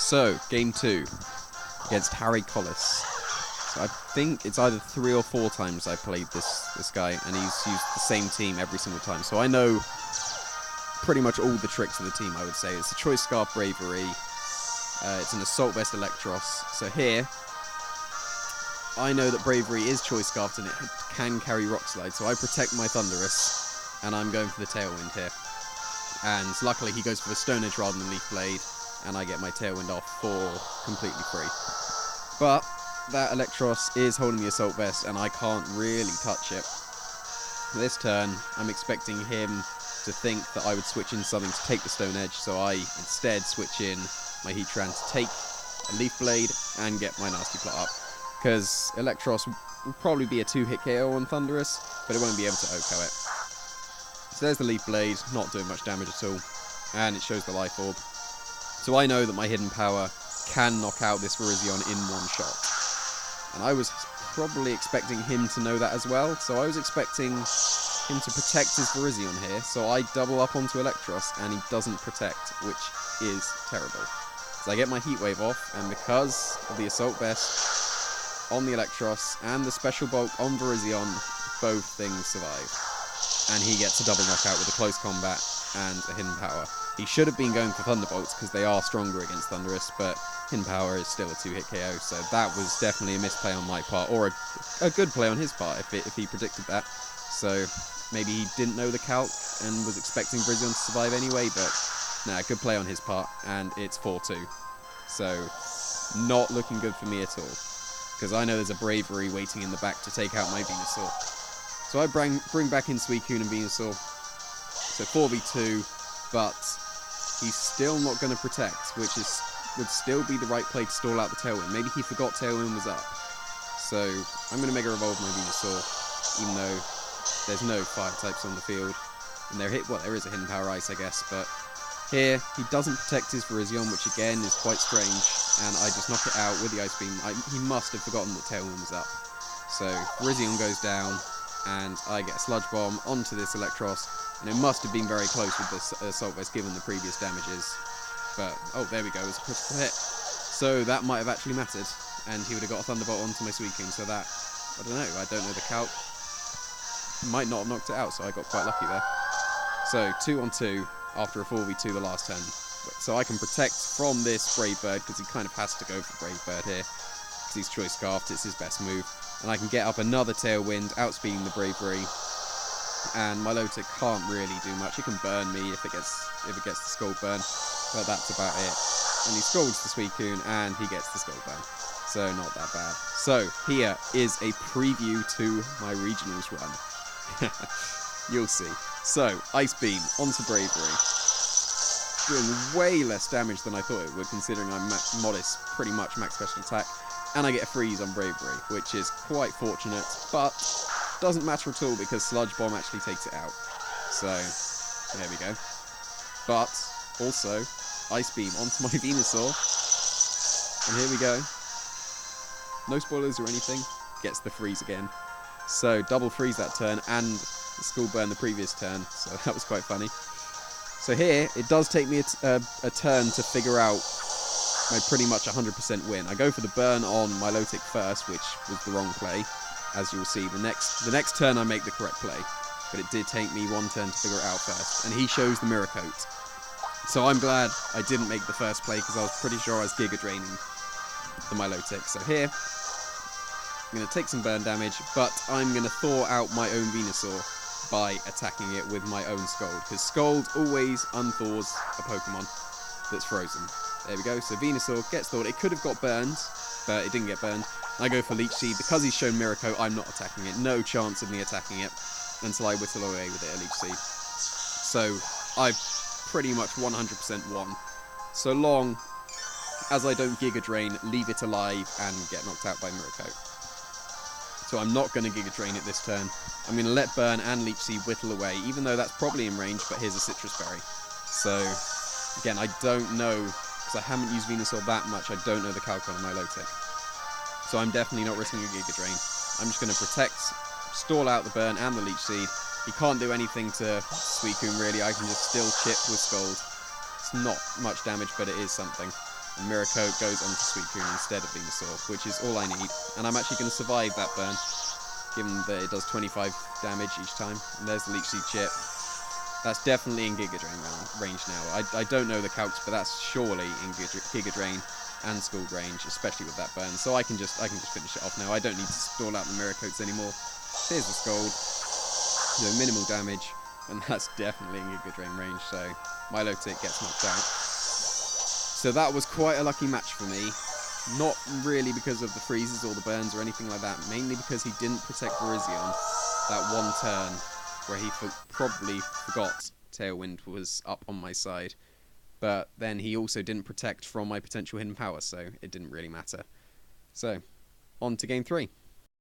So, game 2 against Collis. So I think it's either 3 or 4 times I played this guy, and he's used the same team every single time. So I know pretty much all the tricks of the team, I would say. It's a Choice Scarf Bravery, it's an Assault Vest Electros. So here, I know that Bravery is Choice Scarfed and it can carry Rock Slide, so I protect my Thunderous, and I'm going for the Tailwind here. And luckily he goes for the Stone Edge rather than Leaf Blade, and I get my Tailwind off for completely free. But that Electros is holding the Assault Vest, and I can't really touch it. This turn, I'm expecting him to think that I would switch in something to take the Stone Edge, so I instead switch in my Heatran to take a Leaf Blade and get my Nasty Plot up. Because Electros will probably be a 2-hit KO on Thunderous, but it won't be able to OHKO it. So there's the Leaf Blade, not doing much damage at all, and it shows the Life Orb. So I know that my Hidden Power can knock out this Virizion in one shot. And I was probably expecting him to know that as well, so I was expecting him to protect his Virizion here, so I double up onto Electros, and he doesn't protect, which is terrible. So I get my Heat Wave off, and because of the Assault Vest on the Electros and the Special Bulk on Virizion, both things survive. And he gets a double knockout with a Close Combat and a Hidden Power. He should have been going for Thunderbolts because they are stronger against Thunderous, but Hidden Power is still a 2-hit KO, so that was definitely a misplay on my part, or a good play on his part if he predicted that. So maybe he didn't know the calc and was expecting Virizion to survive anyway, but nah, good play on his part, and it's 4-2. So not looking good for me at all, because I know there's a Bravery waiting in the back to take out my Venusaur. So I bring back in Suicune and Venusaur, so 4v2, but he's still not going to protect, which would still be the right play to stall out the Tailwind. Maybe he forgot Tailwind was up. So I'm going to Mega Revolve my Venusaur, even though there's no Fire types on the field. And there is a Hidden Power Ice, I guess, but here he doesn't protect his Virizion, which again is quite strange, and I just knock it out with the Ice Beam. He must have forgotten that Tailwind was up. So Virizion goes down, and I get a Sludge Bomb onto this Electros, and it must have been very close with this Assault Vest given the previous damages. But, oh, there we go, it was a critical hit. So that might have actually mattered, and he would have got a Thunderbolt onto my Suicune, so that, I don't know the calc. Might not have knocked it out, so I got quite lucky there. So, 2-on-2 after a 4v2 the last turn. So I can protect from this Brave Bird, because he kind of has to go for Brave Bird here, because he's Choice Scarfed, it's his best move. And I can get up another Tailwind, outspeeding the Bravery, and my Milotic can't really do much. It can burn me if it gets the Scald Burn, but that's about it. And he scalds the Suicune, and he gets the Scald Burn. So not that bad. So here is a preview to my Regionals run. You'll see. So, Ice Beam onto Bravery. Doing way less damage than I thought it would, considering I'm modest, pretty much max special attack. And I get a freeze on Bravery, which is quite fortunate, but doesn't matter at all because Sludge Bomb actually takes it out. So, there we go. But, also, Ice Beam onto my Venusaur. And here we go. No spoilers or anything. Gets the freeze again. So, double freeze that turn, and the Skull Burn the previous turn, so that was quite funny. So here, it does take me a turn to figure out my pretty much 100% win. I go for the burn on Milotic first, which was the wrong play. As you'll see, the next turn I make the correct play, but it did take me one turn to figure it out first. And he shows the Mirror Coat. So I'm glad I didn't make the first play, because I was pretty sure I was Giga Draining the Milotic. So here, I'm going to take some burn damage, but I'm going to thaw out my own Venusaur by attacking it with my own Scald, because Scald always unthaws a Pokemon that's frozen. There we go, so Venusaur gets thawed. It could have got burned, but it didn't get burned. I go for Leech Seed. Because he's shown Mirror Coat, I'm not attacking it. No chance of me attacking it until I whittle away with it, a Leech Seed. So I've pretty much 100% won. So long as I don't Giga Drain, leave it alive, and get knocked out by Mirror Coat. So I'm not going to Giga Drain it this turn. I'm going to let Burn and Leech Seed whittle away, even though that's probably in range, but here's a Citrus Berry. So, again, I don't know, because I haven't used Venusaur that much, I don't know the calc on Milotic. So I'm definitely not risking a Giga Drain. I'm just going to protect, stall out the Burn and the Leech Seed. He can't do anything to Suicune really, I can just still chip with Scald. It's not much damage, but it is something. And Mirror Coat goes on to Sweet Dream instead of Venusaur, which is all I need. And I'm actually going to survive that burn, given that it does 25 damage each time. And there's the Leech Seed chip. That's definitely in Giga Drain range now. I don't know the calcs, but that's surely in Giga Drain and Scald range, especially with that burn. So I can just finish it off now. I don't need to stall out the Mirror Coats anymore. Here's the Scald. Minimal damage, and that's definitely in Giga Drain range. So Milotic gets knocked out. So that was quite a lucky match for me. Not really because of the freezes or the burns or anything like that. Mainly because he didn't protect Virizion that one turn, where he probably forgot Tailwind was up on my side. But then he also didn't protect from my potential hidden power, so it didn't really matter. So, on to game 3.